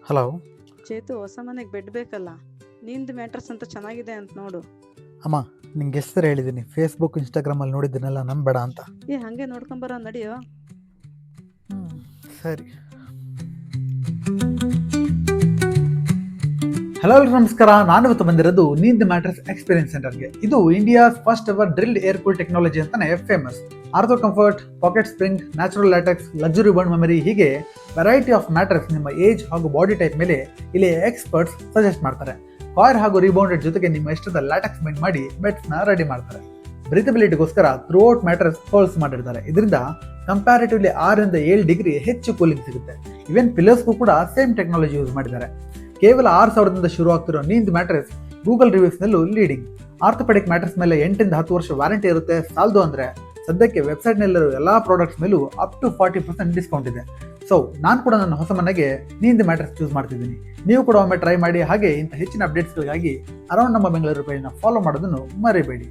Hello. Chethu, ಹೊಸ ಮನೆಗೆ bed ಬೇಕಲ್ಲ. ನಿಂದು ಮ್ಯಾಟ್ರಸ್ ಅಂತ ಚೆನ್ನಾಗಿದೆ ಅಂತ ನೋಡು. ಅಮ್ಮ, ನಿಂಗೆ ಹೆಸರು ಹೇಳಿದ್ದೀನಿ, ಫೇಸ್ಬುಕ್ ಇನ್ಸ್ಟಾಗ್ರಾಮಲ್ಲಿ ನೋಡಿದ್ದನ್ನೆಲ್ಲ ನಂಬೇಡ ಅಂತ. ಹಂಗೆ ನೋಡ್ಕೊಂಬರೋ ನಡಿಯೋ. ಸರಿ. ಹಲೋ ಎಲ್ರು ನಮಸ್ಕಾರ. ನಾನು ಇವತ್ತು ಬಂದಿರೋದು ನೀಂದ್ ಮ್ಯಾಟ್ರೆಸ್ ಎಕ್ಸ್ಪೀರಿಯನ್ಸ್ ಸೆಂಟರ್ಗೆ. ಇದು India's first ever drilled air cool technology ಅಂತಾನೆ famous. Ortho comfort, pocket spring, natural latex, luxury bone memory, ಹೀಗೆ ವೆರೈಟಿ ಆಫ್ ಮ್ಯಾಟ್ರೆಸ್ ನಿಮ್ಮ ಏಜ್ ಹಾಗೂ ಬಾಡಿ ಟೈಪ್ ಮೇಲೆ ಇಲ್ಲಿ ಎಕ್ಸ್ಪರ್ಟ್ಸ್ ಸಜೆಸ್ಟ್ ಮಾಡ್ತಾರೆ. ಕಾಯರ್ ಹಾಗೂ ರಿಬೌಂಡೆಡ್ ಜೊತೆಗೆ ನಿಮ್ಮ ಇಷ್ಟದ ಲ್ಯಾಟೆಕ್ಸ್ ಮೆಂಟ್ ಮಾಡಿ ಬೆಡ್ಸ್ನ ರೆಡಿ ಮಾಡ್ತಾರೆ. ಬ್ರೀತಬಿಲಿಟಿಗೋಸ್ಕರ ಥ್ರೂಔಟ್ ಮ್ಯಾಟ್ರೆಸ್ ಹೋಲ್ಸ್ ಮಾಡಿರ್ತಾರೆ. ಇದರಿಂದ ಕಂಪ್ಯಾರಿಟಿವ್ಲಿ 6 ರಿಂದ 7 ಡಿಗ್ರಿ ಹೆಚ್ಚು ಕೂಲಿಂಗ್ ಸಿಗುತ್ತೆ. ಇವನ್ ಪಿಲ್ಲರ್ಸ್ಗೂ ಕೂಡ ಸೇಮ್ ಟೆಕ್ನಾಲಜಿ ಯೂಸ್ ಮಾಡಿದ್ದಾರೆ. ಕೇವಲ 6,000ದಿಂದ ಶುರು ಆಗ್ತಿರೋ ನೀಂದ್ ಮ್ಯಾಟ್ರೆಸ್ ಗೂಗಲ್ ರಿವ್ಯೂಸ್ ನಲ್ಲೂ ಲೀಡಿಂಗ್. ಆರ್ಥೋಪೆಡಿಕ್ ಮ್ಯಾಟ್ರೆಸ್ ಮೇಲೆ 8 ರಿಂದ 10 ವರ್ಷ ವ್ಯಾರಂಟಿ ಇರುತ್ತೆ. ಸಾಲದು ಅಂದ್ರೆ ಸದ್ಯಕ್ಕೆ ವೆಬ್ಸೈಟ್ ನಲ್ಲಿರೋ ಎಲ್ಲಾ ಪ್ರಾಡಕ್ಟ್ಸ್ ಮೇಲೂ ಅಪ್ ಟು 40% ಡಿಸ್ಕೌಂಟ್ ಇದೆ. ಸೊ ನಾನು ಕೂಡ ನನ್ನ ಹೊಸ ಮನೆಗೆ ನೀಂದ್ ಮ್ಯಾಟ್ರೆಸ್ ಚೂಸ್ ಮಾಡ್ತಿದ್ದೀನಿ. ನೀವು ಕೂಡ ಒಮ್ಮೆ ಟ್ರೈ ಮಾಡಿ. ಹಾಗೆ ಇಂಥ ಹೆಚ್ಚಿನ ಅಪ್ಡೇಟ್ಸ್ಗಳಿಗಾಗಿ ಅರೌಂಡ್ ನಮ್ಮ ಬೆಂಗಳೂರು ಪೇಜ್ನ ಫಾಲೋ ಮಾಡೋದನ್ನು ಮರಿಬೇಡಿ.